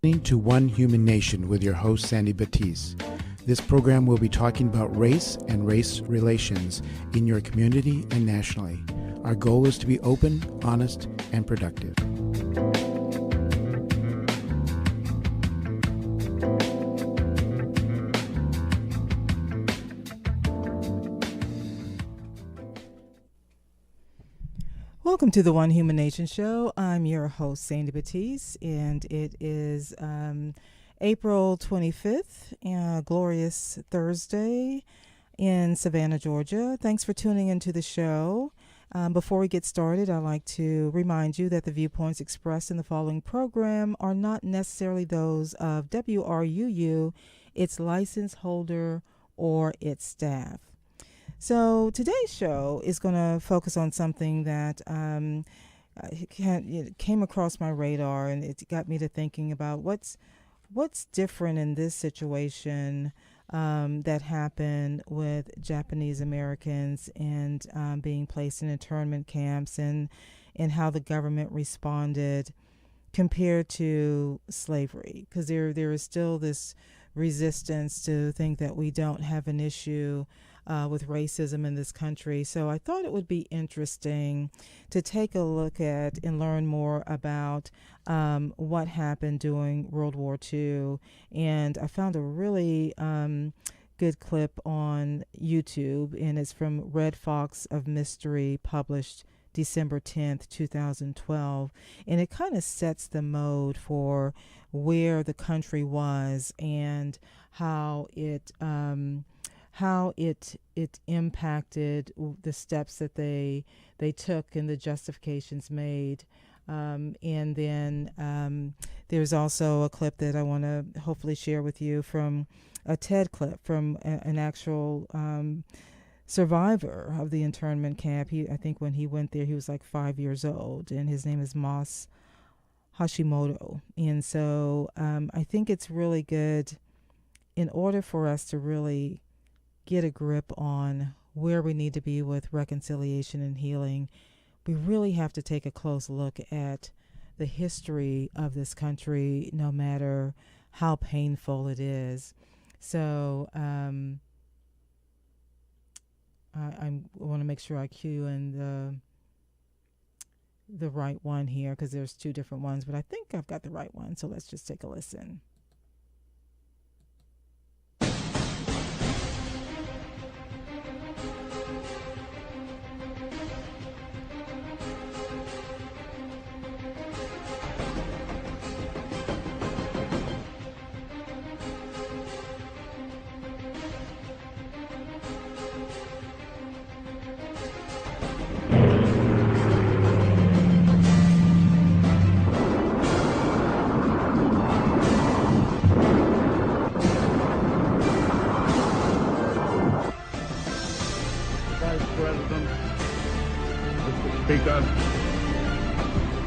To One Human Nation with your host, Sandy Batiste. This program will be talking about race and race relations in your community and nationally. Our goal is to be open, honest, and productive. Welcome to the One Human Nation Show. I'm your host, Sandy Batiste, and it is April 25th, glorious Thursday in Savannah, Georgia. Thanks for tuning into the show. Before we get started, I'd like to remind you that the viewpoints expressed in the following program are not necessarily those of WRUU, its license holder, or its staff. So today's show is going to focus on something that it came across my radar, and it got me to thinking about what's different in this situation that happened with Japanese Americans and being placed in internment camps, and how the government responded compared to slavery, because there is still this resistance to think that we don't have an issue with racism in this country. So I thought it would be interesting to take a look at and learn more about what happened during World War II. And I found a really good clip on YouTube, and it's from Red Fox of Mystery, published December 10th, 2012. And it kind of sets the mode for where the country was and how it impacted the steps that they took and the justifications made. And then there's also a clip that I want to hopefully share with you from a TED clip from an actual survivor of the internment camp. I think when he went there, he was like 5 years old, and his name is Mas Hashimoto. And so I think it's really good in order for us to really get a grip on where we need to be with reconciliation and healing. We really have to take a close look at the history of this country, no matter how painful it is. So I want to make sure I cue in the right one here, because there's two different ones, but I think I've got the right one. So let's just take a listen.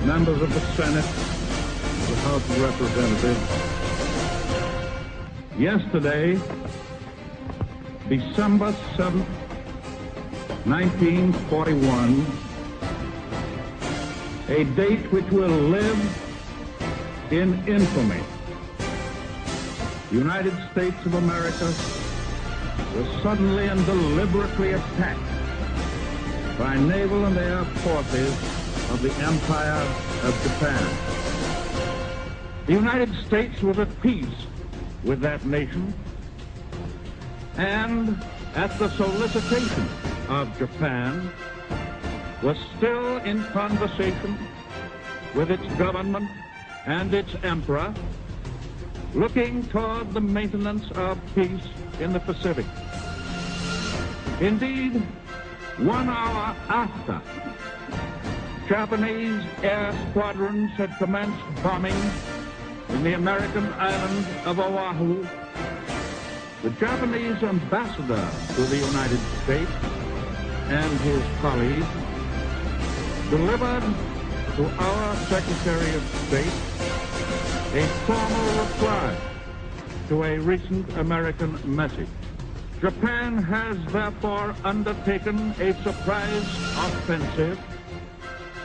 Members of the Senate, the House of Representatives. Yesterday, December 7th, 1941, a date which will live in infamy. The United States of America was suddenly and deliberately attacked by naval and air forces of the Empire of Japan. The United States was at peace with that nation, and at the solicitation of Japan, was still in conversation with its government and its emperor, looking toward the maintenance of peace in the Pacific. Indeed, 1 hour after Japanese air squadrons had commenced bombing in the American island of Oahu, the Japanese ambassador to the United States and his colleagues delivered to our Secretary of State a formal reply to a recent American message. Japan has therefore undertaken a surprise offensive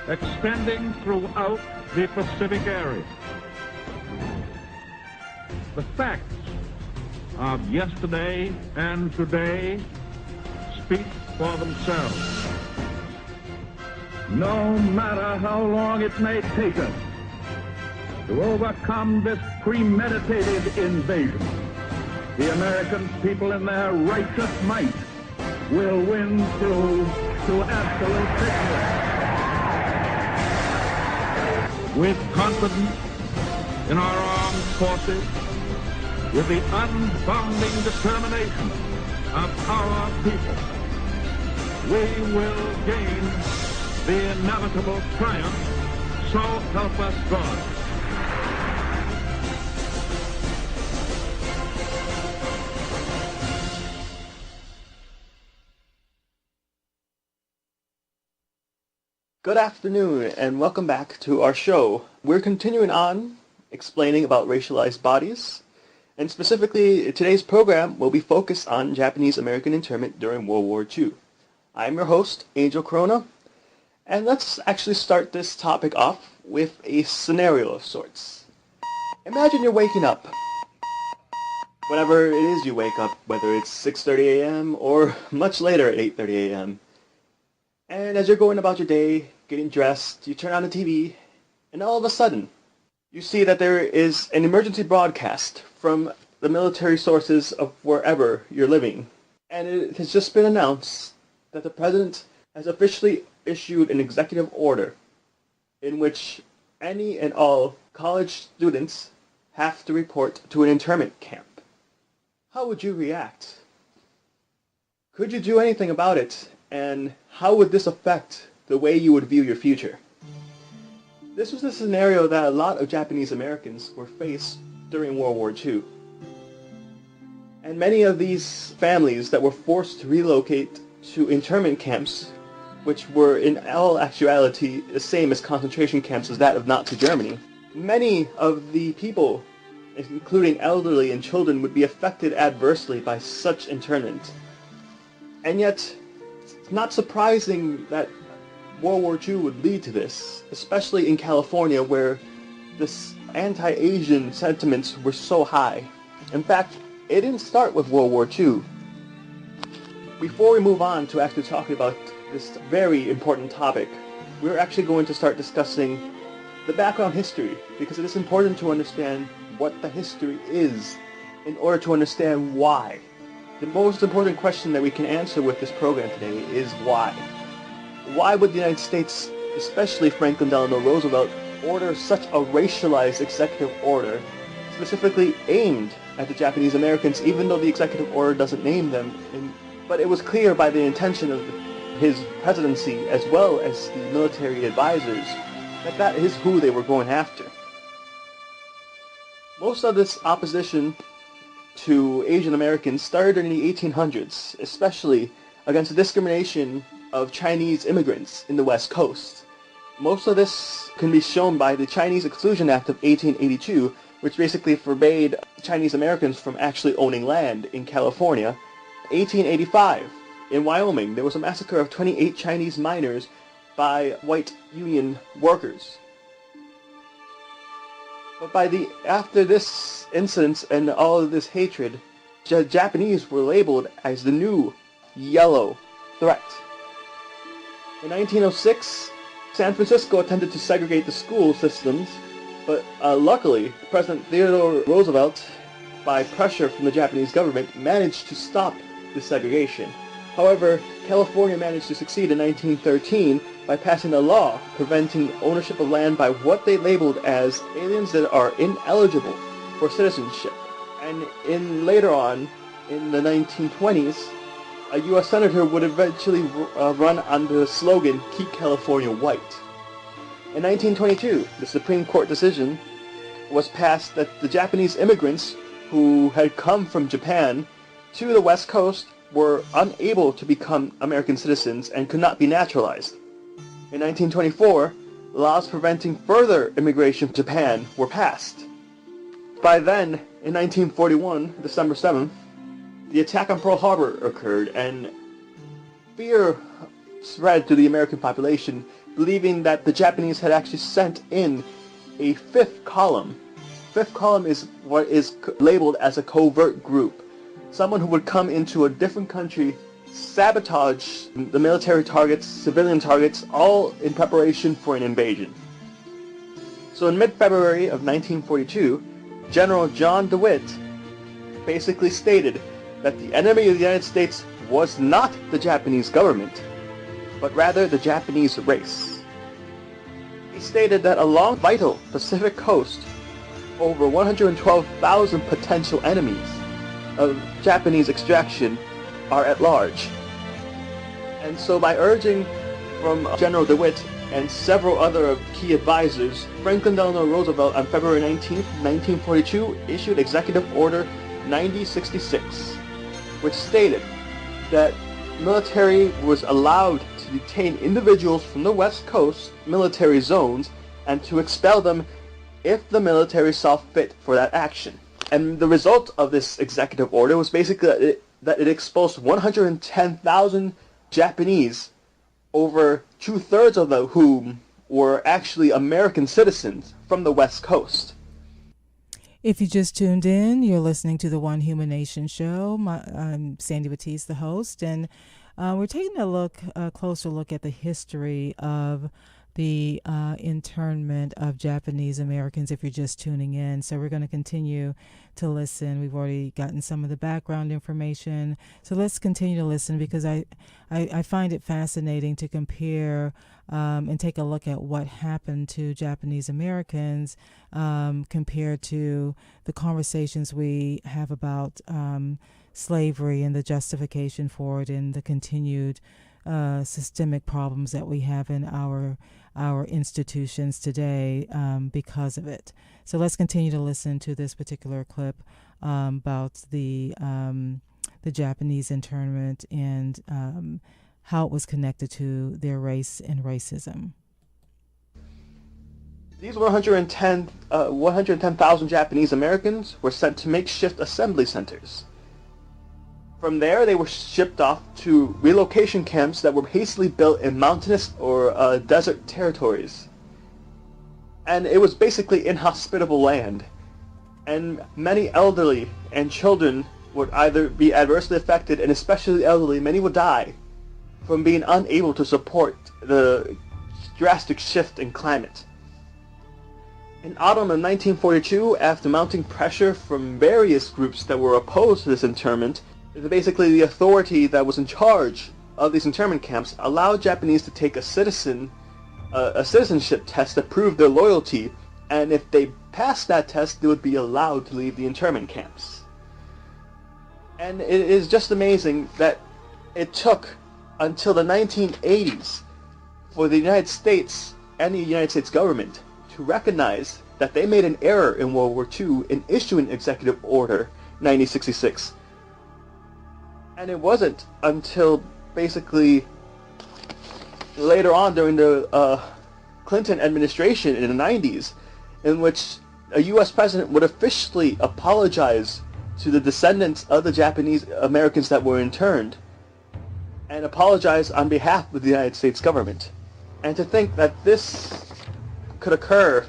extending throughout the Pacific area. The facts of yesterday and today speak for themselves. No matter how long it may take us to overcome this premeditated invasion, the American people in their righteous might will win to absolute victory. With confidence in our armed forces, with the unbounding determination of our people, we will gain the inevitable triumph, so help us God. Good afternoon and welcome back to our show. We're continuing on explaining about racialized bodies, and specifically today's program will be focused on Japanese American internment during World War II. I'm your host, Angel Corona, and let's actually start this topic off with a scenario of sorts. Imagine you're waking up. Whenever it is you wake up, whether it's 6:30 a.m. or much later at 8:30 a.m. And as you're going about your day, getting dressed, you turn on the TV, and all of a sudden, you see that there is an emergency broadcast from the military sources of wherever you're living. And it has just been announced that the President has officially issued an executive order in which any and all college students have to report to an internment camp. How would you react? Could you do anything about it? And how would this affect the way you would view your future? This was a scenario that a lot of Japanese Americans were faced during World War II. And many of these families that were forced to relocate to internment camps, which were in all actuality the same as concentration camps as that of Nazi Germany, many of the people, including elderly and children, would be affected adversely by such internment. And yet, it's not surprising that World War II would lead to this, especially in California where this anti-Asian sentiments were so high. In fact, it didn't start with World War II. Before we move on to actually talking about this very important topic, we're actually going to start discussing the background history, because it is important to understand what the history is in order to understand why. The most important question that we can answer with this program today is why. Why would the United States, especially Franklin Delano Roosevelt, order such a racialized executive order, specifically aimed at the Japanese Americans, even though the executive order doesn't name them? But it was clear by the intention of his presidency, as well as the military advisors, that that is who they were going after. Most of this opposition to Asian Americans started in the 1800s, especially against the discrimination of Chinese immigrants in the West Coast. Most of this can be shown by the Chinese Exclusion Act of 1882, which basically forbade Chinese Americans from actually owning land in California. 1885, in Wyoming, there was a massacre of 28 Chinese miners by white Union workers. But after this incident and all of this hatred, the Japanese were labeled as the new yellow threat. In 1906, San Francisco attempted to segregate the school systems, but luckily, President Theodore Roosevelt, by pressure from the Japanese government, managed to stop the segregation. However, California managed to succeed in 1913 by passing a law preventing ownership of land by what they labeled as aliens that are ineligible for citizenship. And later on, in the 1920s, a U.S. Senator would eventually run under the slogan, "Keep California White." In 1922, the Supreme Court decision was passed that the Japanese immigrants who had come from Japan to the West Coast were unable to become American citizens and could not be naturalized. In 1924, laws preventing further immigration from Japan were passed. By then, in 1941, December 7th, the attack on Pearl Harbor occurred, and fear spread to the American population, believing that the Japanese had actually sent in a fifth column fifth column is what is labeled as a covert group. Someone who would come into a different country, sabotage the military targets, civilian targets, all in preparation for an invasion. So in mid-February of 1942, General John DeWitt basically stated that the enemy of the United States was not the Japanese government, but rather the Japanese race. He stated that along vital Pacific coast, over 112,000 potential enemies of Japanese extraction are at large. And so by urging from General DeWitt and several other key advisors, Franklin Delano Roosevelt on February 19, 1942 issued Executive Order 9066, which stated that military was allowed to detain individuals from the West Coast military zones and to expel them if the military saw fit for that action. And the result of this executive order was basically that it expulsed 110,000 Japanese, over 2/3 of whom were actually American citizens from the West Coast. If you just tuned in, you're listening to the One Human Nation show. I'm Sandy Batiste, the host, and we're taking a closer look at the history of the internment of Japanese Americans, if you're just tuning in. So we're going to continue to listen. We've already gotten some of the background information. So let's continue to listen, because I find it fascinating to compare and take a look at what happened to Japanese Americans compared to the conversations we have about slavery and the justification for it and the continued systemic problems that we have in our institutions today because of it. So let's continue to listen to this particular clip about the Japanese internment and how it was connected to their race and racism. These 110,000 Japanese Americans were sent to makeshift assembly centers. From there, they were shipped off to relocation camps that were hastily built in mountainous or desert territories. And it was basically inhospitable land. And many elderly and children would either be adversely affected, and especially the elderly, many would die from being unable to support the drastic shift in climate. In autumn of 1942, after mounting pressure from various groups that were opposed to this internment, basically the authority that was in charge of these internment camps allowed Japanese to take a citizenship test to prove their loyalty, and if they passed that test, they would be allowed to leave the internment camps. And it is just amazing that it took until the 1980s for the United States and the United States government to recognize that they made an error in World War II in issuing Executive Order 9066. And it wasn't until basically later on during the Clinton administration in the 90s in which a U.S. president would officially apologize to the descendants of the Japanese Americans that were interned and apologize on behalf of the United States government. And to think that this could occur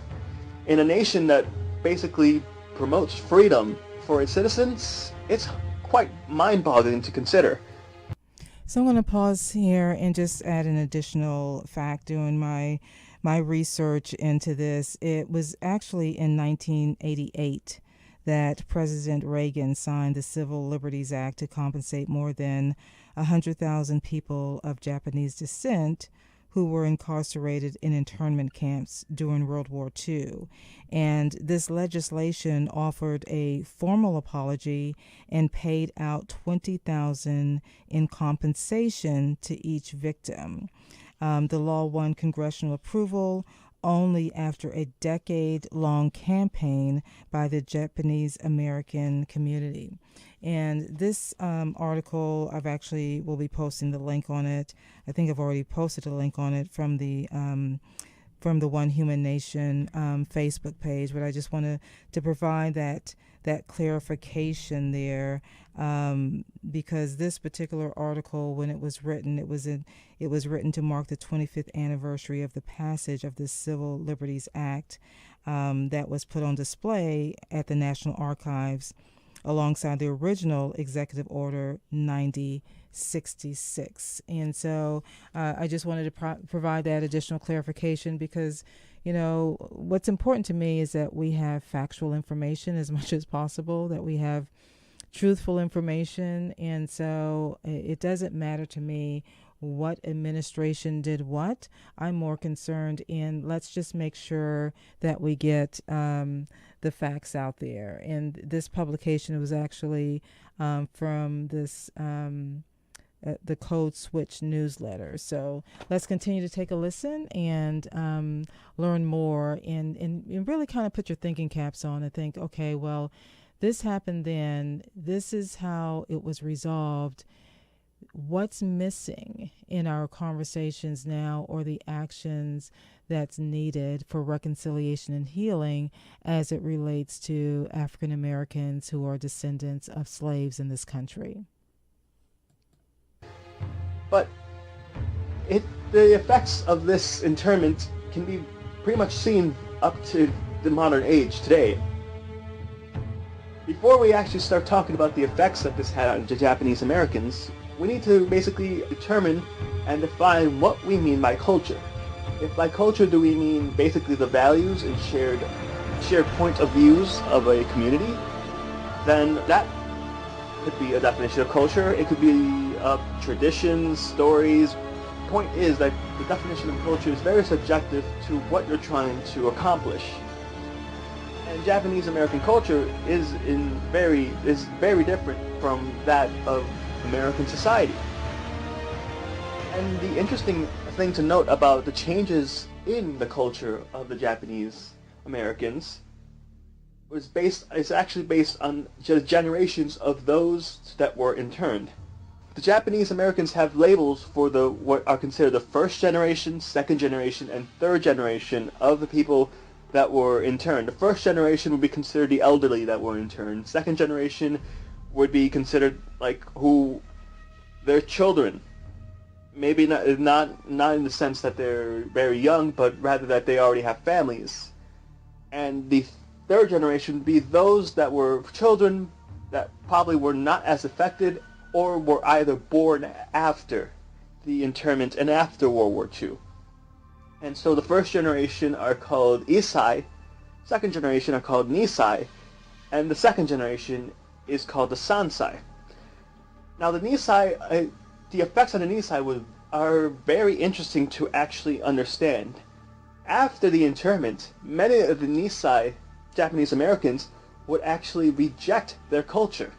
in a nation that basically promotes freedom for its citizens, it's quite mind-boggling to consider. So I'm going to pause here and just add an additional fact. Doing my research into this, it was actually in 1988 that President Reagan signed the Civil Liberties Act to compensate more than 100,000 people of Japanese descent who were incarcerated in internment camps during World War II. And this legislation offered a formal apology and paid out $20,000 in compensation to each victim. The law won congressional approval only after a decade-long campaign by the Japanese American community. And this article, will be posting the link on it. I think I've already posted a link on it from the One Human Nation Facebook page, but I just wanted to provide that clarification there, because this particular article, when it was written, it was written to mark the 25th anniversary of the passage of the Civil Liberties Act. that was put on display at the National Archives alongside the original Executive Order 9066. And so I just wanted to provide that additional clarification because, what's important to me is that we have factual information as much as possible, that we have truthful information. And so it doesn't matter to me what administration did what. I'm more concerned in let's just make sure that we get the facts out there. And this publication was actually from this the Code Switch newsletter. So let's continue to take a listen and learn more and really kind of put your thinking caps on and think, okay, well, this happened then. This is how it was resolved. What's missing in our conversations now, or the actions that's needed for reconciliation and healing as it relates to African Americans who are descendants of slaves in this country? But the effects of this internment can be pretty much seen up to the modern age today. Before we actually start talking about the effects that this had on the Japanese Americans, we need to basically determine and define what we mean by culture. If by culture do we mean basically the values and shared point of views of a community, then that could be a definition of culture. It could be traditions, stories. The point is that the definition of culture is very subjective to what you're trying to accomplish. And Japanese American culture is very different from that of American society. And the interesting thing to note about the changes in the culture of the Japanese Americans is actually based on just generations of those that were interned. The Japanese Americans have labels for what are considered the first generation, second generation, and third generation of the people that were interned. The first generation would be considered the elderly that were interned. Second generation would be considered like their children. Maybe not in the sense that they're very young, but rather that they already have families. And the third generation would be those that were children that probably were not as affected or were either born after the internment and after World War II. And so the first generation are called Isai, second generation are called Nisai, and the second generation is called the Sansai. Now the Nisai, the effects on the Nisai are very interesting to actually understand. After the internment, many of the Nisai Japanese Americans would actually reject their culture.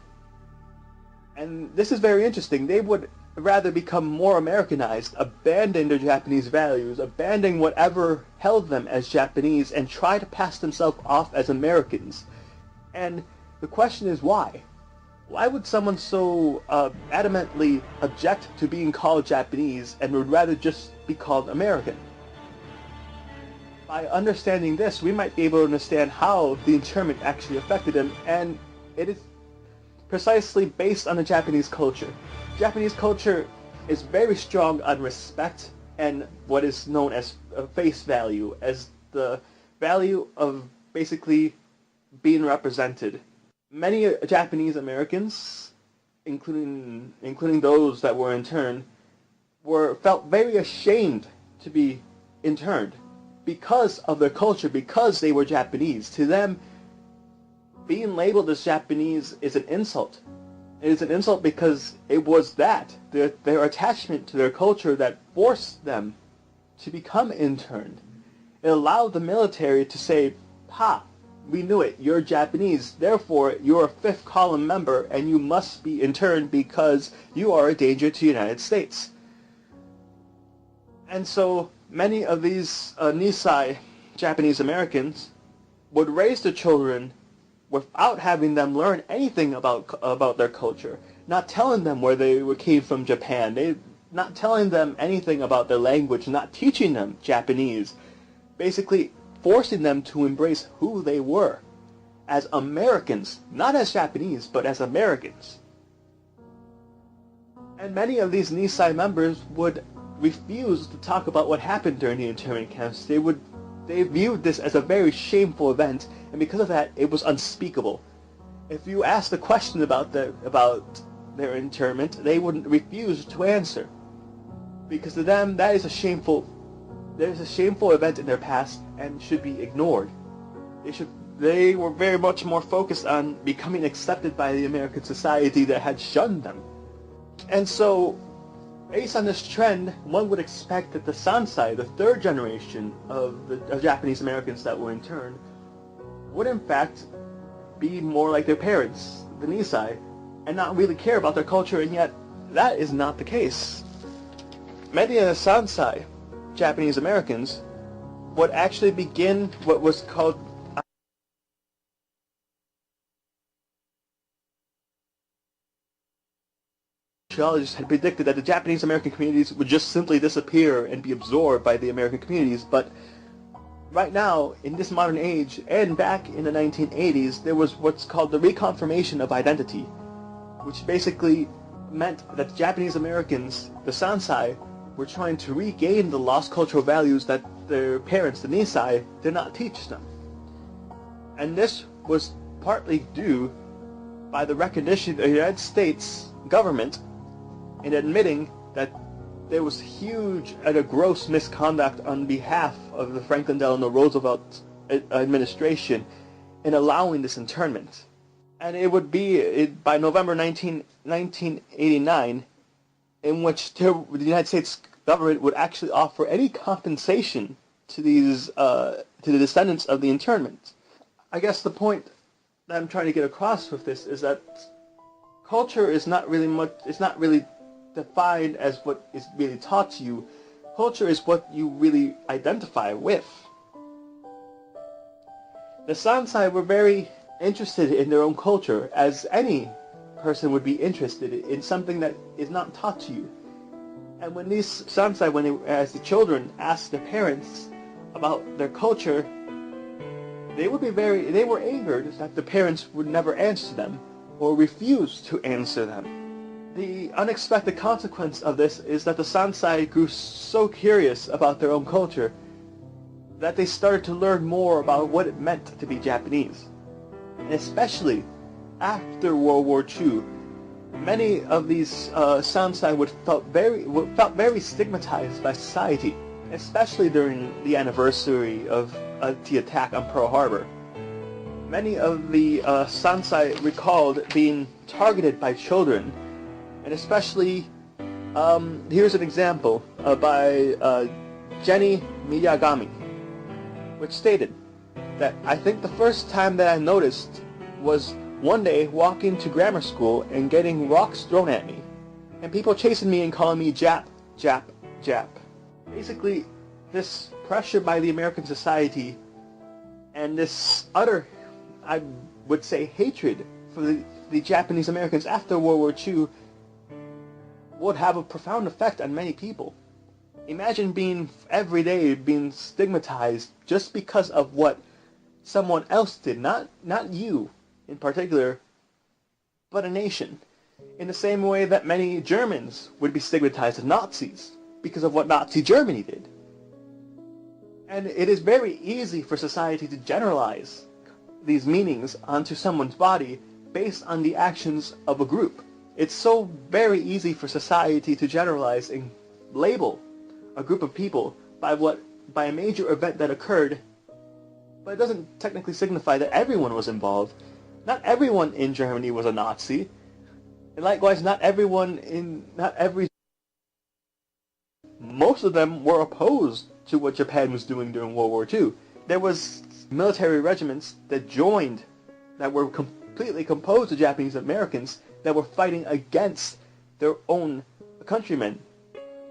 And this is very interesting. They would rather become more Americanized, abandon their Japanese values, abandon whatever held them as Japanese, and try to pass themselves off as Americans. And the question is why? Why would someone so adamantly object to being called Japanese and would rather just be called American? By understanding this, we might be able to understand how the internment actually affected them, and it is precisely based on the Japanese culture. Japanese culture is very strong on respect and what is known as face value, as the value of basically being represented. Many Japanese Americans, including those that were interned, felt very ashamed to be interned because of their culture, because they were Japanese. To them, being labeled as Japanese is an insult. It is an insult because it was their attachment to their culture that forced them to become interned. It allowed the military to say, "Ha, we knew it, you're Japanese, therefore you're a fifth column member and you must be interned because you are a danger to the United States." And so many of these Nisai Japanese Americans would raise their children without having them learn anything about their culture, not telling them where they came from Japan, not telling them anything about their language, not teaching them Japanese, basically forcing them to embrace who they were as Americans, not as Japanese, but as Americans. And many of these Nisai members would refuse to talk about what happened during the internment camps. They would They viewed this as a very shameful event, and because of that, it was unspeakable. If you asked a question about their internment, they would refuse to answer, because to them that is a shameful event in their past and should be ignored. They were very much more focused on becoming accepted by the American society that had shunned them. And so, based on this trend, one would expect that the Sansai, the third generation of Japanese Americans that were interned, would in fact be more like their parents, the Nisai, and not really care about their culture, and yet that is not the case. Many of the Sansai, Japanese Americans, would actually begin what was called sociologists had predicted that the Japanese American communities would just simply disappear and be absorbed by the American communities, but right now, in this modern age, and back in the 1980s, there was what's called the reconfirmation of identity, which basically meant that Japanese Americans, the Sansai, were trying to regain the lost cultural values that their parents, the Nisai, did not teach them. And this was partly due by the recognition of the United States government in admitting that there was huge and a gross misconduct on behalf of the Franklin Delano Roosevelt administration in allowing this internment. And it would be by November 1989 in which the United States government would actually offer any compensation to these to the descendants of the internment. I guess the point that I'm trying to get across with this is that culture is not really defined as what is really taught to you. Culture is what you really identify with. The Sansai were very interested in their own culture, as any person would be interested in something that is not taught to you. And when these Sansai, as the children, asked their parents about their culture, they were angered that the parents would never answer them or refuse to answer them. The unexpected consequence of this is that the Sansai grew so curious about their own culture that they started to learn more about what it meant to be Japanese. And especially after World War II, many of these Sansai felt very stigmatized by society, especially during the anniversary of the attack on Pearl Harbor. Many of the Sansai recalled being targeted by children, and especially, here's an example by Jenny Miyagami, which stated that I think the first time that I noticed was one day walking to grammar school and getting rocks thrown at me, and people chasing me and calling me Jap, Jap, Jap. Basically, this pressure by the American society and this utter, I would say, hatred for the Japanese Americans after World War II would have a profound effect on many people. Imagine every day being stigmatized just because of what someone else did, not you in particular, but a nation. In the same way that many Germans would be stigmatized as Nazis because of what Nazi Germany did. And it is very easy for society to generalize these meanings onto someone's body based on the actions of a group. It's so very easy for society to generalize and label a group of people by a major event that occurred, but it doesn't technically signify that everyone was involved. Not everyone in Germany was a Nazi, and likewise most of them were opposed to what Japan was doing during World War II. There was military regiments that joined that were completely composed of Japanese Americans that were fighting against their own countrymen,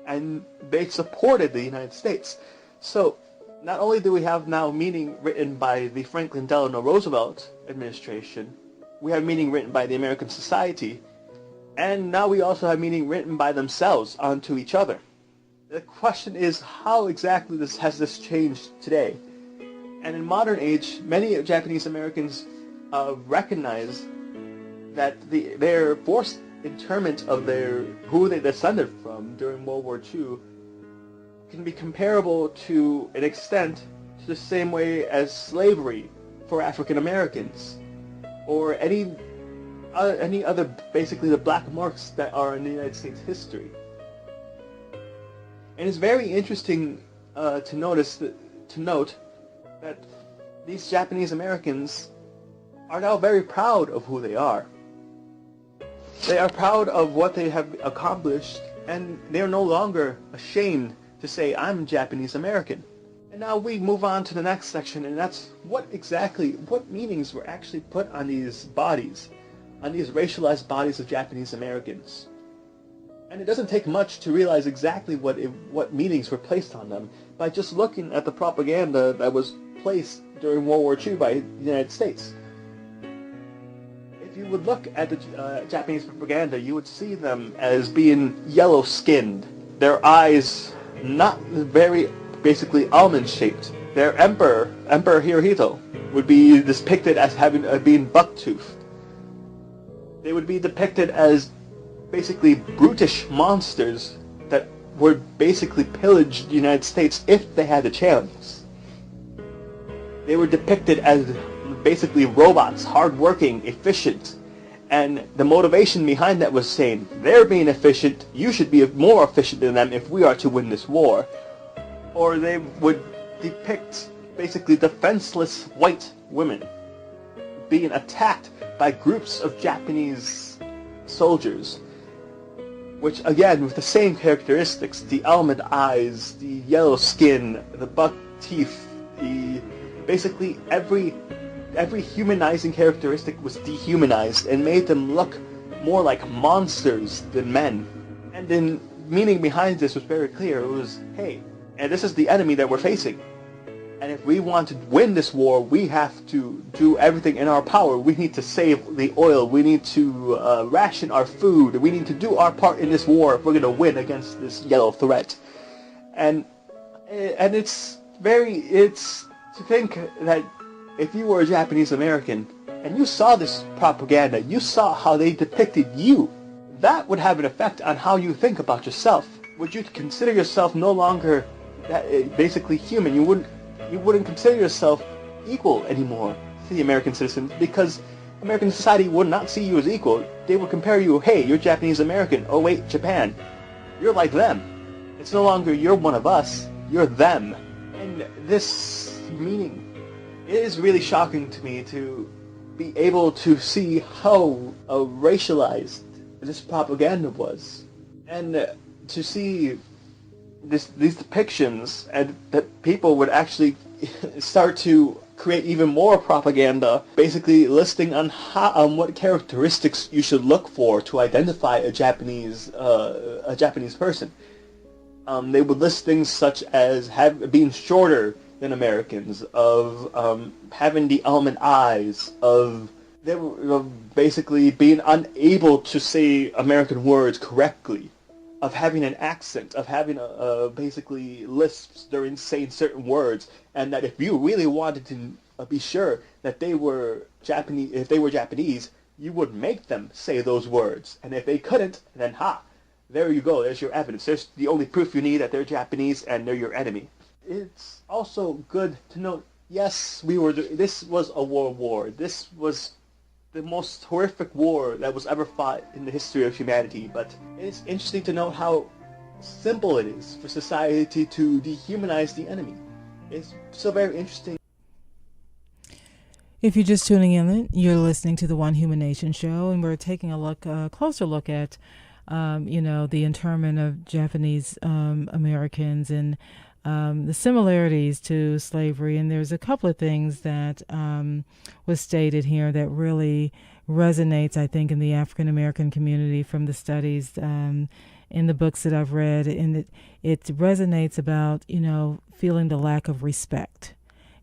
and they supported the United States. So not only do we have now meaning written by the Franklin Delano Roosevelt administration, we have meaning written by the American society, and now we also have meaning written by themselves onto each other. The question is, how exactly has this changed today? And in modern age, many Japanese Americans recognize that their forced internment of who they descended from during World War II can be comparable to an extent the same way as slavery for African Americans, or any other, basically the black marks that are in the United States history. And it's very interesting to note that these Japanese Americans are now very proud of who they are. They are proud of what they have accomplished, and they are no longer ashamed to say, I'm Japanese American. And now we move on to the next section, and that's what meanings were actually put on these bodies, on these racialized bodies of Japanese Americans. And it doesn't take much to realize exactly what meanings were placed on them by just looking at the propaganda that was placed during World War II by the United States. If you would look at the Japanese propaganda, you would see them as being yellow-skinned, their eyes not very, basically almond-shaped. Their Emperor Hirohito, would be depicted as being buck-toothed. They would be depicted as basically brutish monsters that would basically pillage the United States if they had the chance. They were depicted as basically robots, hard-working, efficient, and the motivation behind that was saying, they're being efficient, you should be more efficient than them if we are to win this war. Or they would depict basically defenseless white women being attacked by groups of Japanese soldiers, which again, with the same characteristics, the almond eyes, the yellow skin, the buck teeth, basically every humanizing characteristic was dehumanized and made them look more like monsters than men. And the meaning behind this was very clear. It was, hey, and this is the enemy that we're facing. And if we want to win this war, we have to do everything in our power. We need to save the oil. We need to ration our food. We need to do our part in this war if we're going to win against this yellow threat. And it's to think that if you were a Japanese American and you saw this propaganda, you saw how they depicted you, that would have an effect on how you think about yourself. Would you consider yourself no longer basically human? You wouldn't consider yourself equal anymore to the American citizens, because American society would not see you as equal. They would compare you, hey, you're Japanese American. Oh wait, Japan, you're like them. It's no longer you're one of us, you're them. And this meaning, it is really shocking to me to be able to see how racialized this propaganda was, and to see these depictions, and that people would actually start to create even more propaganda, basically listing on what characteristics you should look for to identify a Japanese person. They would list things such as being shorter than Americans, of having the almond eyes, of basically being unable to say American words correctly, of having an accent, of having basically lisps during saying certain words, and that if you really wanted to be sure that they were Japanese, if they were Japanese, you would make them say those words, and if they couldn't, then there you go, there's your evidence. There's the only proof you need that they're Japanese and they're your enemy. It's also good to note, yes, this was a world war. This was the most horrific war that was ever fought in the history of humanity, but it's interesting to note how simple it is for society to dehumanize the enemy. It's so very interesting. If you're just tuning in, you're listening to the One Human Nation show, and we're taking a closer look at, the internment of Japanese Americans and the similarities to slavery. And there's a couple of things that was stated here that really resonates, I think, in the African American community from the studies in the books that I've read. And it resonates about, feeling the lack of respect.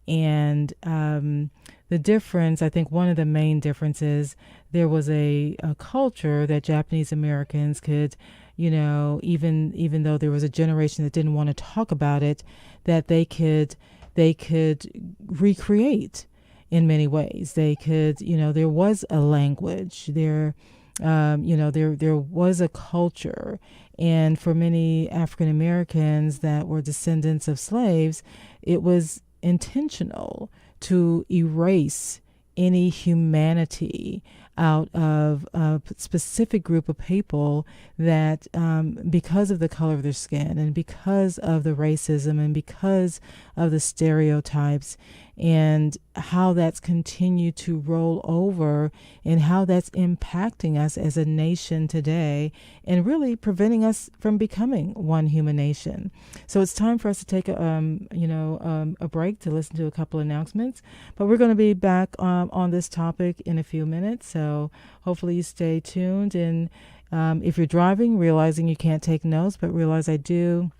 And the difference, I think one of the main differences, there was a culture that Japanese Americans could, even though there was a generation that didn't want to talk about it, that they could recreate in many ways. They could, there was a language, there was a culture. And for many African Americans that were descendants of slaves, it was intentional to erase any humanity out of a specific group of people that because of the color of their skin and because of the racism and because of the stereotypes and how that's continued to roll over and how that's impacting us as a nation today and really preventing us from becoming one human nation. So it's time for us to take a break to listen to a couple of announcements, but we're going to be back on this topic in a few minutes. So hopefully you stay tuned, and if you're driving, realizing you can't take notes, but realize I do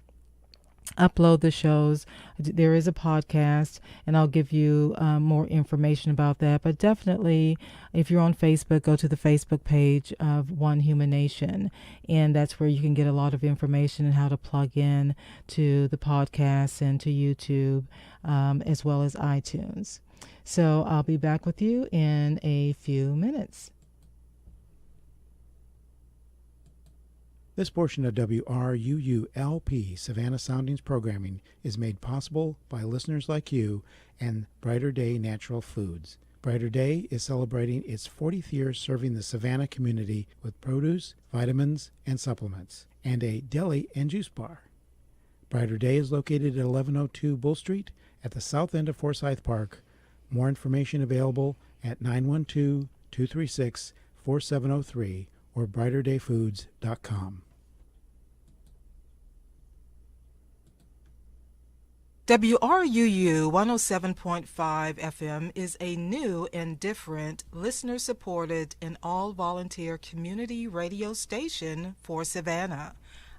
upload the shows. There is a podcast, and I'll give you more information about that. But definitely, if you're on Facebook, go to the Facebook page of One Human Nation, and that's where you can get a lot of information on how to plug in to the podcast and to YouTube, as well as iTunes. So I'll be back with you in a few minutes. This portion of WRUULP Savannah Soundings programming is made possible by listeners like you and Brighter Day Natural Foods. Brighter Day is celebrating its 40th year serving the Savannah community with produce, vitamins, and supplements, and a deli and juice bar. Brighter Day is located at 1102 Bull Street at the south end of Forsyth Park. More information available at 912-236-4703 or brighterdayfoods.com. WRUU 107.5 FM is a new and different, listener-supported, and all-volunteer community radio station for Savannah.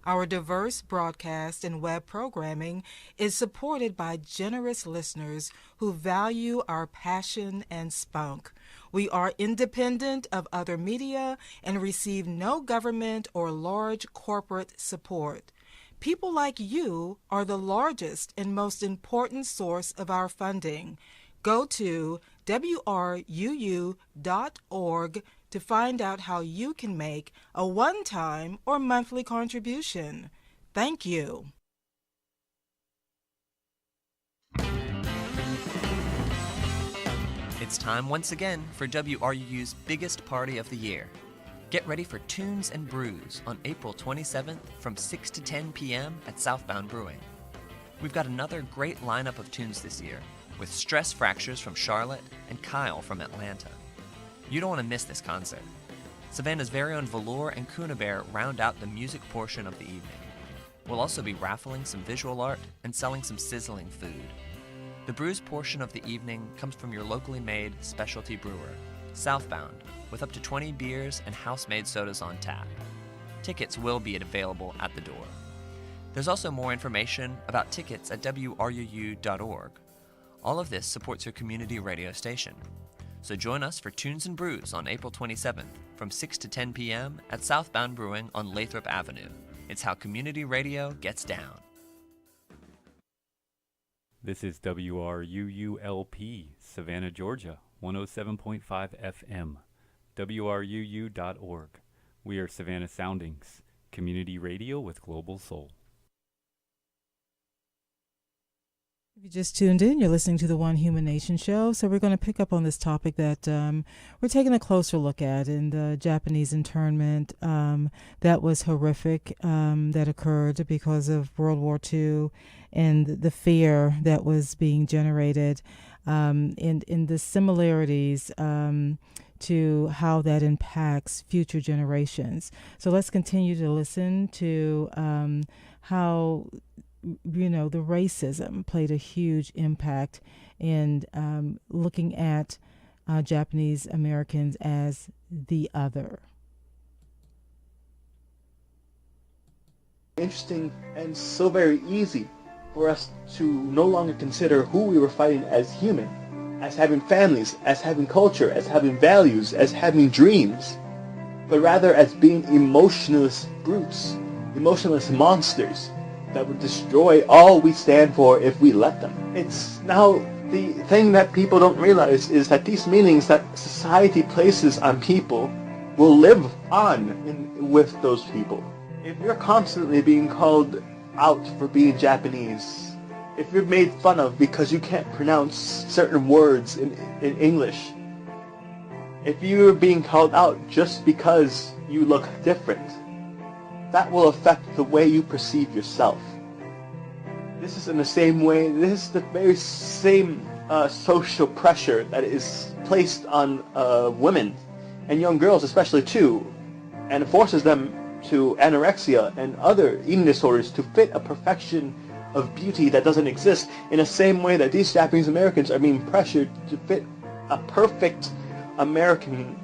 Our diverse broadcast and web programming is supported by generous listeners who value our passion and spunk. We are independent of other media and receive no government or large corporate support. People like you are the largest and most important source of our funding. Go to WRUU.org to find out how you can make a one-time or monthly contribution. Thank you. It's time once again for WRUU's biggest party of the year. Get ready for Tunes and Brews on April 27th from 6 to 10 p.m. at Southbound Brewing. We've got another great lineup of tunes this year, with Stress Fractures from Charlotte and Kyle from Atlanta. You don't want to miss this concert. Savannah's very own Velour and Kuna Bear round out the music portion of the evening. We'll also be raffling some visual art and selling some sizzling food. The brews portion of the evening comes from your locally made specialty brewer, Southbound, with up to 20 beers and house-made sodas on tap. Tickets will be available at the door. There's also more information about tickets at WRUU.org. All of this supports your community radio station. So join us for Tunes and Brews on April 27th from 6 to 10 p.m. at Southbound Brewing on Lathrop Avenue. It's how community radio gets down. This is WRUULP, Savannah, Georgia, 107.5 FM, WRUU.org. We are Savannah Soundings, community radio with global soul. If you just tuned in, you're listening to the One Human Nation show. So we're going to pick up on this topic that we're taking a closer look at in the Japanese internment that was horrific, that occurred because of World War II and the fear that was being generated, and in the similarities to how that impacts future generations. So let's continue to listen to how the racism played a huge impact in looking at Japanese Americans as the other. Interesting and so very easy for us to no longer consider who we were fighting as human, as having families, as having culture, as having values, as having dreams, but rather as being emotionless brutes, emotionless monsters that would destroy all we stand for if we let them. It's now the thing that people don't realize is that these meanings that society places on people will live on with those people. If you're constantly being called out for being Japanese, if you're made fun of because you can't pronounce certain words in English, if you're being called out just because you look different, that will affect the way you perceive yourself. This is in the same way, this is the very same social pressure that is placed on women and young girls especially too, and forces them to anorexia and other eating disorders to fit a perfection of beauty that doesn't exist, in the same way that these Japanese Americans are being pressured to fit a perfect American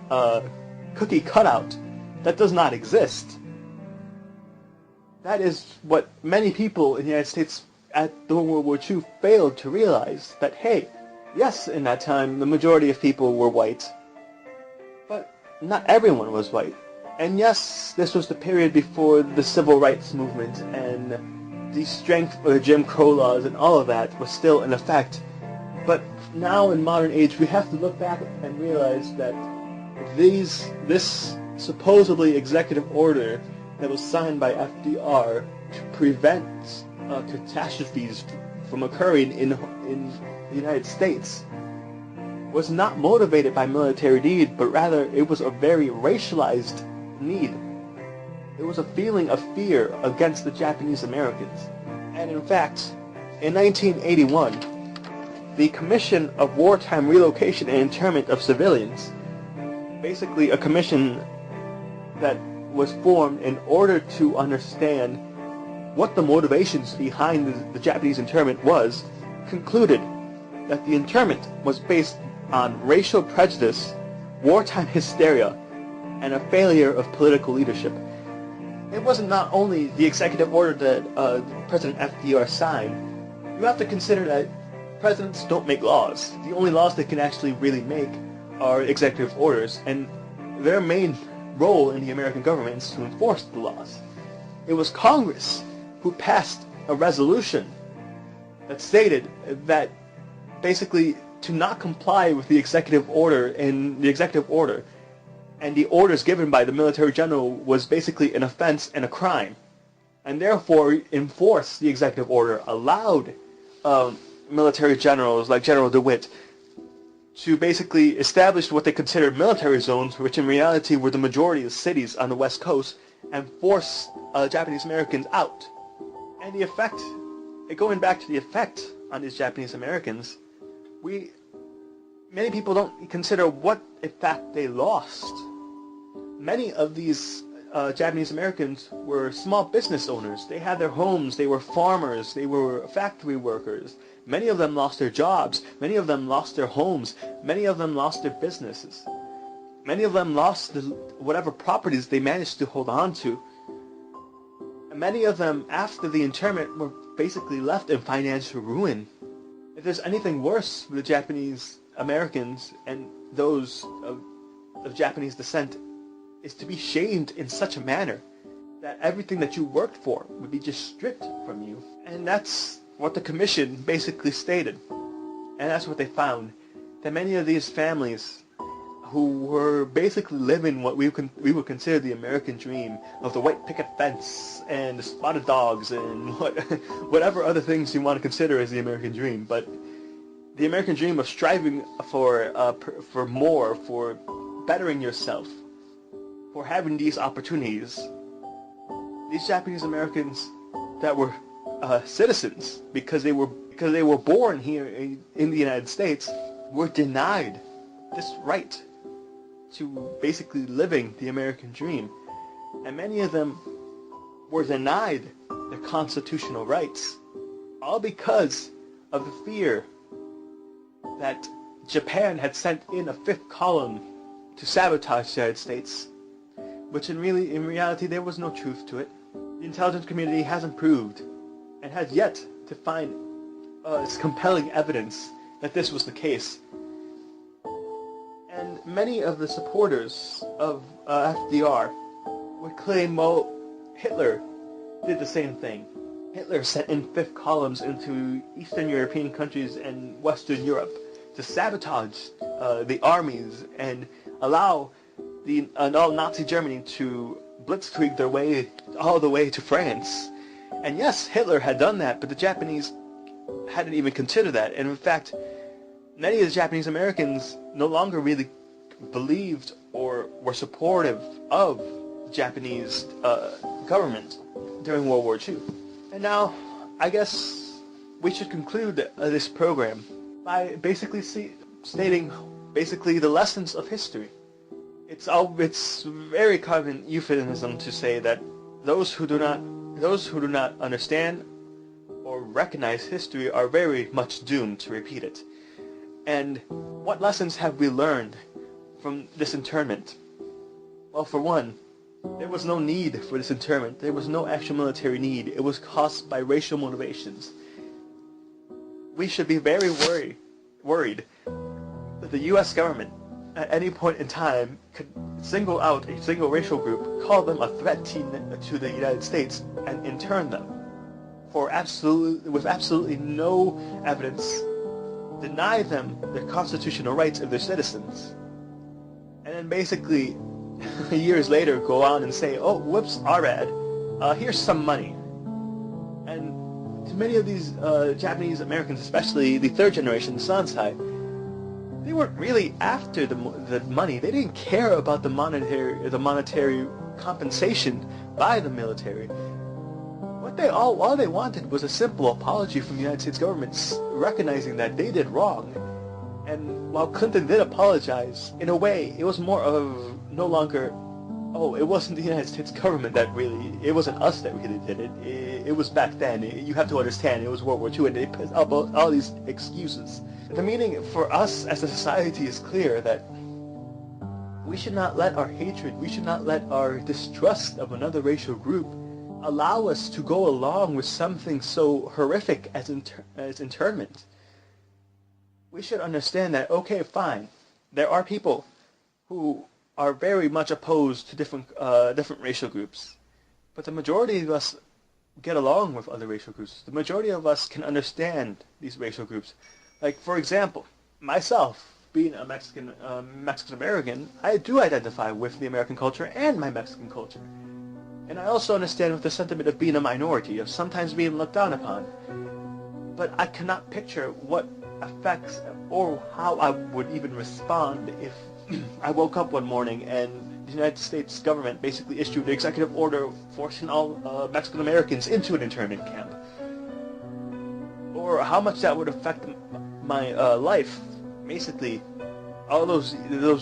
cookie cutout that does not exist. That is what many people in the United States during World War II failed to realize, that hey, yes, in that time the majority of people were white, but not everyone was white. And yes, this was the period before the civil rights movement and the strength of the Jim Crow laws and all of that was still in effect. But now in modern age, we have to look back and realize that this supposedly executive order that was signed by FDR to prevent catastrophes from occurring in the United States was not motivated by military need, but rather it was a very racialized need. It was a feeling of fear against the Japanese Americans. And in fact, in 1981, the Commission of Wartime Relocation and Internment of Civilians, basically a commission that was formed in order to understand what the motivations behind the Japanese internment was, concluded that the internment was based on racial prejudice, wartime hysteria, and a failure of political leadership. It wasn't not only the executive order that President FDR signed. You have to consider that presidents don't make laws. The only laws they can actually really make are executive orders, and their main role in the American government is to enforce the laws. It was Congress who passed a resolution that stated that basically to not comply with the executive order and the orders given by the military general was basically an offense and a crime, and therefore enforce the executive order allowed military generals like General DeWitt to basically establish what they considered military zones, which in reality were the majority of cities on the West Coast, and force Japanese Americans out. And the effect, going back to the effect on these Japanese Americans, many people don't consider what effect they lost. Many of these Japanese Americans were small business owners. They had their homes, they were farmers, they were factory workers. Many of them lost their jobs, many of them lost their homes, many of them lost their businesses. Many of them lost whatever properties they managed to hold on to. And many of them, after the internment, were basically left in financial ruin. If there's anything worse for the Japanese Americans and those of Japanese descent, is to be shamed in such a manner that everything that you worked for would be just stripped from you. And that's what the commission basically stated. And that's what they found, that many of these families who were basically living what we would consider the American dream of the white picket fence and the spotted dogs and whatever other things you want to consider as the American dream, but the American dream of striving for more, for bettering yourself, for having these opportunities. These Japanese Americans that were citizens because they were born here in the United States were denied this right to basically living the American dream, and many of them were denied their constitutional rights, all because of the fear that Japan had sent in a fifth column to sabotage the United States, which in reality there was no truth to it. The intelligence community hasn't proved and has yet to find compelling evidence that this was the case. And many of the supporters of FDR would claim, well, Hitler did the same thing. Hitler sent in fifth columns into Eastern European countries and Western Europe to sabotage the armies and allow Nazi Germany to blitzkrieg their way all the way to France. And yes, Hitler had done that, but the Japanese hadn't even considered that. And in fact, many of the Japanese Americans no longer really believed or were supportive of the Japanese government during World War II. And now, I guess we should conclude this program by basically stating the lessons of history. It's very common euphemism to say that those who do not understand or recognize history are very much doomed to repeat it. And what lessons have we learned from this internment? Well, for one, there was no need for this internment. There was no actual military need. It was caused by racial motivations. We should be very worried that the U.S. government at any point in time could single out a single racial group, call them a threat to the United States, and intern them with absolutely no evidence, deny them their constitutional rights of their citizens, and then basically years later go on and say, oh, whoops, ARAD, here's some money. And to many of these Japanese Americans, especially the third generation, the Sansai, they weren't really after the money. They didn't care about the monetary compensation by the military. All they wanted was a simple apology from the United States government recognizing that they did wrong. And while Clinton did apologize, in a way, it was more of no longer, oh, it wasn't the United States government it wasn't us that really did it. It was back then. You have to understand, it was World War II, and they put up all these excuses. The meaning for us as a society is clear, that we should not let our hatred, we should not let our distrust of another racial group allow us to go along with something so horrific as internment. We should understand that, okay, fine, there are people who are very much opposed to different racial groups, but the majority of us get along with other racial groups. The majority of us can understand these racial groups. Like, for example, myself, being a Mexican American, I do identify with the American culture and my Mexican culture. And I also understand with the sentiment of being a minority, of sometimes being looked down upon. But I cannot picture what effects or how I would even respond if I woke up one morning and the United States government basically issued an executive order forcing all Mexican Americans into an internment camp. Or how much that would affect my life. Basically, all those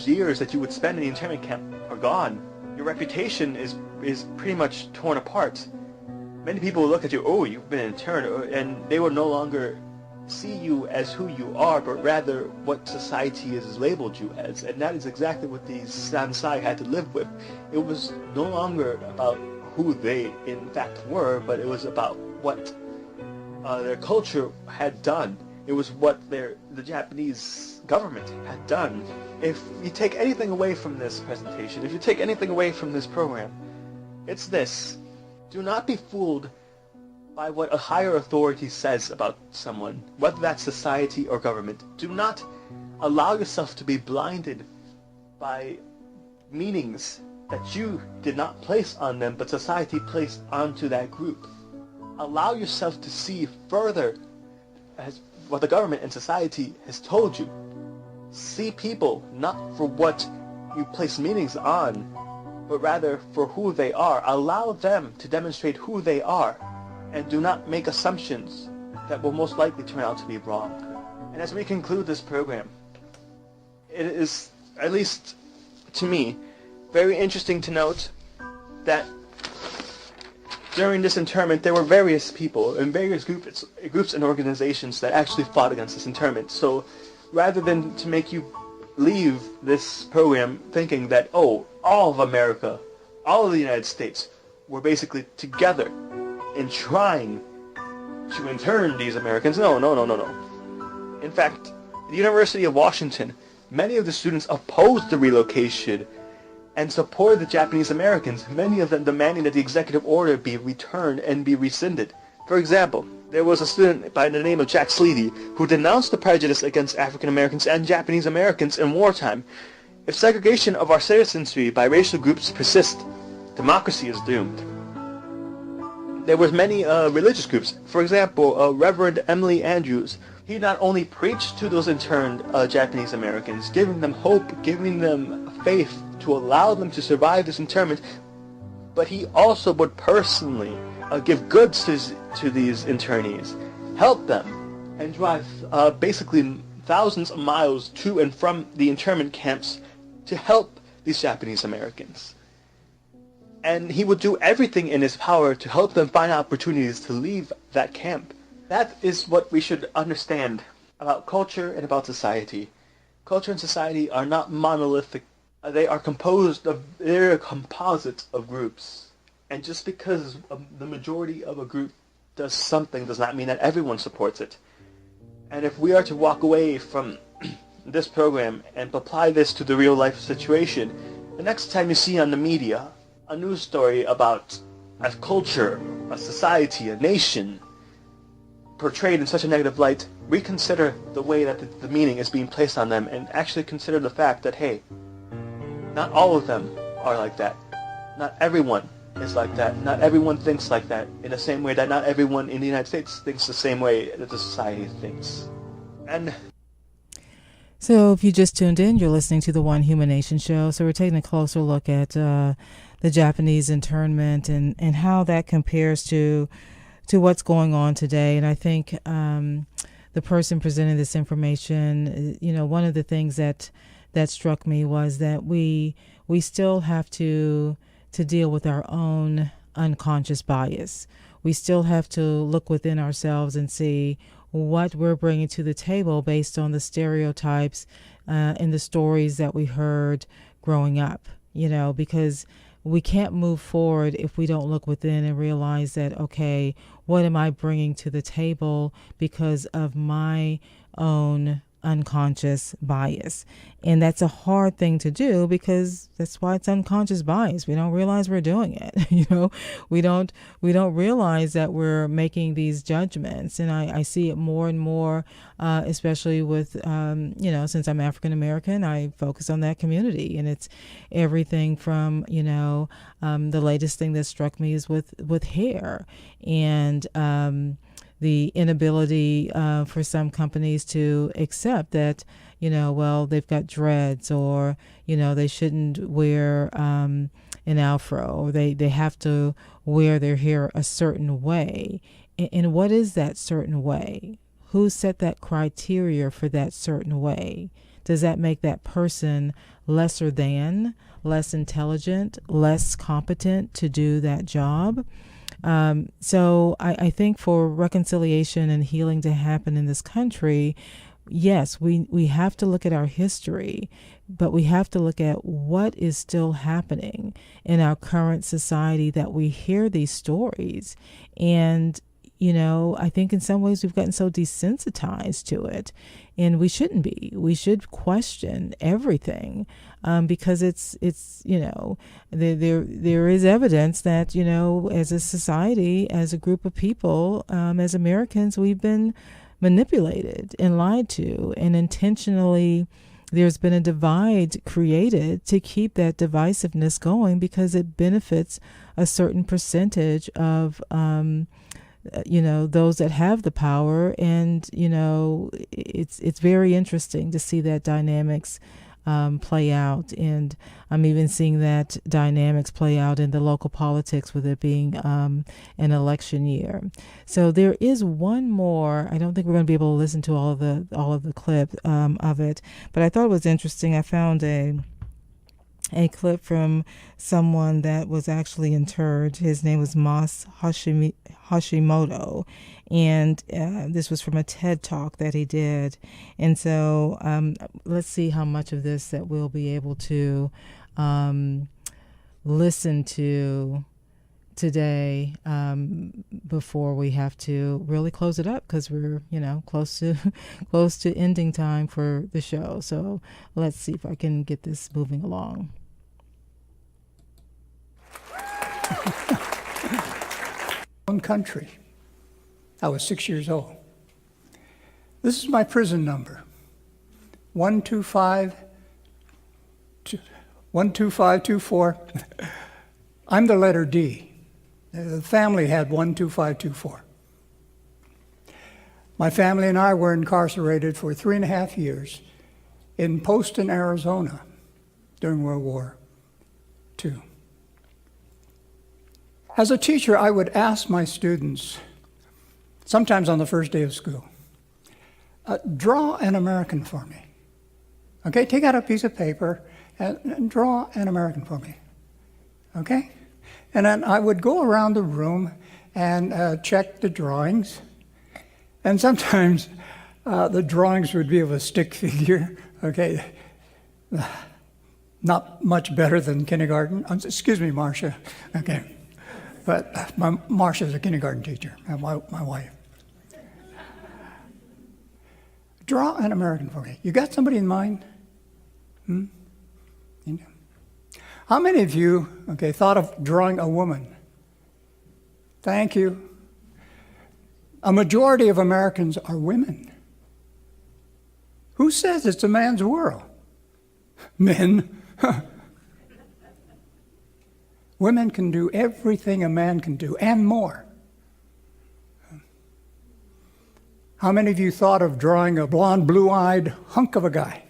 years that you would spend in the internment camp are gone. Your reputation is pretty much torn apart. Many people will look at you, oh, you've been interned, and they will no longer see you as who you are, but rather what society has labeled you as. And that is exactly what these Sansai had to live with. It was no longer about who they in fact were, but it was about what their culture had done. It was what the Japanese government had done. If you take anything away from this presentation, if you take anything away from this program, it's this. Do not be fooled by what a higher authority says about someone, whether that's society or government. Do not allow yourself to be blinded by meanings that you did not place on them, but society placed onto that group. Allow yourself to see further as what the government and society has told you. See people not for what you place meanings on, but rather for who they are. Allow them to demonstrate who they are, and do not make assumptions that will most likely turn out to be wrong. And as we conclude this program, it is, at least to me, very interesting to note that during this internment there were various people and various groups and organizations that actually fought against this internment. So rather than to make you leave this program thinking that, oh, all of America, all of the United States were basically together in trying to intern these Americans. No. In fact, at the University of Washington, many of the students opposed the relocation and supported the Japanese Americans, many of them demanding that the executive order be returned and be rescinded. For example, there was a student by the name of Jack Sleedy who denounced the prejudice against African Americans and Japanese Americans in wartime. If segregation of our citizenry by racial groups persists, democracy is doomed. there was many religious groups. For example, Reverend Emily Andrews, he not only preached to those interned Japanese Americans, giving them hope, giving them faith to allow them to survive this internment, but he also would personally give goods to these internees, help them, and drive basically thousands of miles to and from the internment camps to help these Japanese Americans. And he would do everything in his power to help them find opportunities to leave that camp. That is what we should understand about culture and about society. Culture and society are not monolithic. They're a composite of groups. And just because the majority of a group does something does not mean that everyone supports it. And if we are to walk away from this program and apply this to the real life situation, the next time you see on the media a news story about a culture, a society, a nation portrayed in such a negative light, reconsider the way that the meaning is being placed on them and actually consider the fact that, hey, not all of them are like that. Not everyone is like that. Not everyone thinks like that in the same way that not everyone in the United States thinks the same way that the society thinks. And so if you just tuned in, you're listening to the One Human Nation show. So we're taking a closer look at the Japanese internment and how that compares to what's going on today. And I think the person presenting this information, one of the things that struck me was that we still have to deal with our own unconscious bias. We still have to look within ourselves and see what we're bringing to the table based on the stereotypes and the stories that we heard growing up, because we can't move forward if we don't look within and realize that, okay, what am I bringing to the table because of my own unconscious bias? And that's a hard thing to do because that's why it's unconscious bias. We don't realize we're doing it. We don't realize that we're making these judgments. And I see it more and more, especially with, since I'm African American, I focus on that community. And it's everything from, the latest thing that struck me is with hair and, the inability for some companies to accept that, they've got dreads or, they shouldn't wear an afro or they have to wear their hair a certain way. And what is that certain way? Who set that criteria for that certain way? Does that make that person lesser than, less intelligent, less competent to do that job? So I think for reconciliation and healing to happen in this country, yes, we have to look at our history, but we have to look at what is still happening in our current society that we hear these stories. And, I think in some ways we've gotten so desensitized to it, and we shouldn't be. We should question everything. Because it's there is evidence that, as a society, as a group of people, as Americans, we've been manipulated and lied to, and intentionally there's been a divide created to keep that divisiveness going because it benefits a certain percentage of those that have the power. And it's very interesting to see that dynamics play out. And I'm even seeing that dynamics play out in the local politics with it being an election year. So there is one more. I don't think we're going to be able to listen to all of the clip of it, but I thought it was interesting. I found a clip from someone that was actually interred. His name was Mas Hashimoto, and this was from a TED Talk that he did. And so let's see how much of this that we'll be able to listen to today before we have to really close it up, because we're close to ending time for the show. So let's see if I can get this moving along. Own country. I was 6 years old. This is my prison number, 12524. I'm the letter D. The family had 12524. My family and I were incarcerated for 3.5 years in Poston, Arizona during World War II. As a teacher, I would ask my students, sometimes on the first day of school, draw an American for me. Okay, take out a piece of paper and draw an American for me. Okay? And then I would go around the room and check the drawings. And sometimes the drawings would be of a stick figure, okay? Not much better than kindergarten. Excuse me, Marcia. Okay. But Marcia's a kindergarten teacher, my wife. Draw an American for me. You got somebody in mind? You know. How many of you, okay, thought of drawing a woman? Thank you. A majority of Americans are women. Who says it's a man's world? Men. Women can do everything a man can do, and more. How many of you thought of drawing a blonde, blue-eyed hunk of a guy?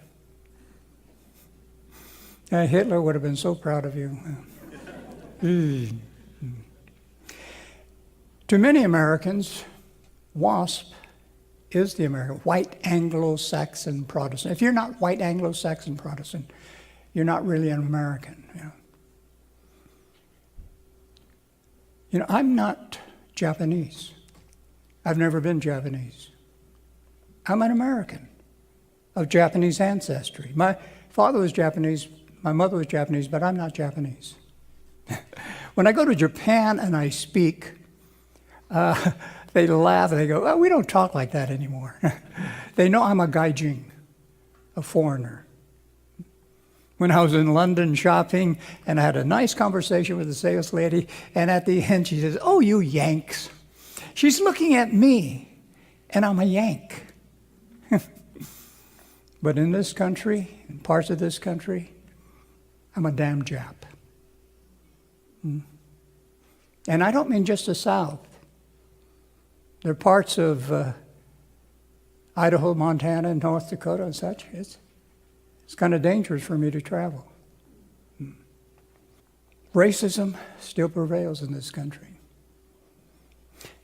Hitler would have been so proud of you. To many Americans, WASP is the American, white Anglo-Saxon Protestant. If you're not white Anglo-Saxon Protestant, you're not really an American. You know, I'm not Japanese. I've never been Japanese. I'm an American of Japanese ancestry. My father was Japanese, my mother was Japanese, but I'm not Japanese. When I go to Japan and I speak, they laugh and they go, oh, we don't talk like that anymore. They know I'm a gaijin, a foreigner. When I was in London shopping and I had a nice conversation with the sales lady, and at the end she says, oh, you Yanks. She's looking at me, and I'm a Yank. But in this country, in parts of this country, I'm a damn Jap. And I don't mean just the South. There are parts of Idaho, Montana, and North Dakota and such. It's kind of dangerous for me to travel. Racism still prevails in this country.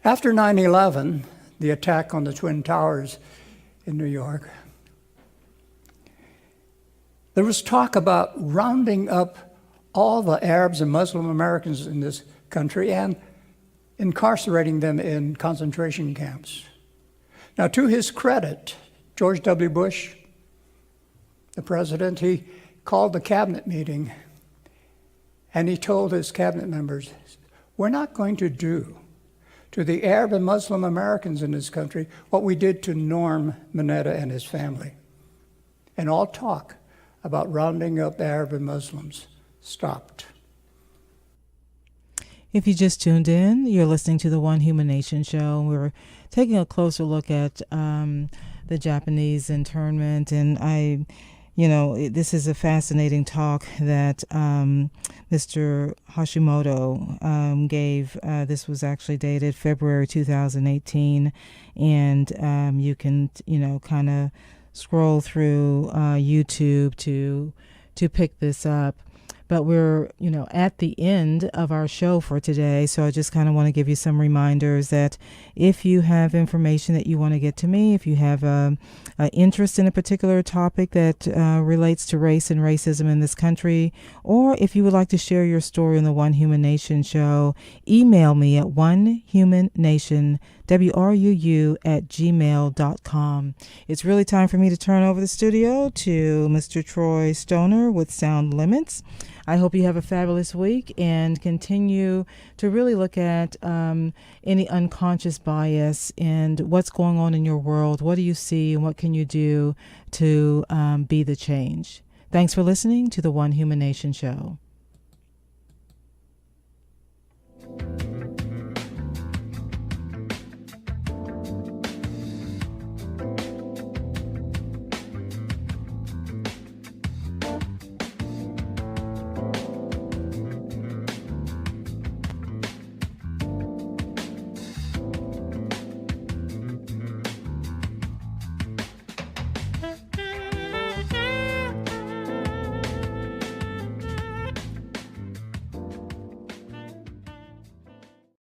After 9/11, the attack on the Twin Towers in New York, there was talk about rounding up all the Arabs and Muslim Americans in this country and incarcerating them in concentration camps. Now, to his credit, George W. Bush, the president, he called the cabinet meeting and he told his cabinet members, we're not going to do to the Arab and Muslim Americans in this country what we did to Norm Mineta and his family. And all talk about rounding up Arab and Muslims stopped. If you just tuned in, you're listening to the One Human Nation show. We're taking a closer look at the Japanese internment, and this is a fascinating talk that Mr. Hashimoto gave. This was actually dated February 2018, and you can, kind of scroll through YouTube to pick this up. But we're, at the end of our show for today, so I just kind of want to give you some reminders that if you have information that you want to get to me, if you have an interest in a particular topic that relates to race and racism in this country, or if you would like to share your story on the One Human Nation show, email me at onehumannation@gmail.com. It's really time for me to turn over the studio to Mr. Troy Stoner with Sound Limits. I hope you have a fabulous week and continue to really look at any unconscious bias and what's going on in your world. What do you see and what can you do to be the change? Thanks for listening to the One Human Nation show.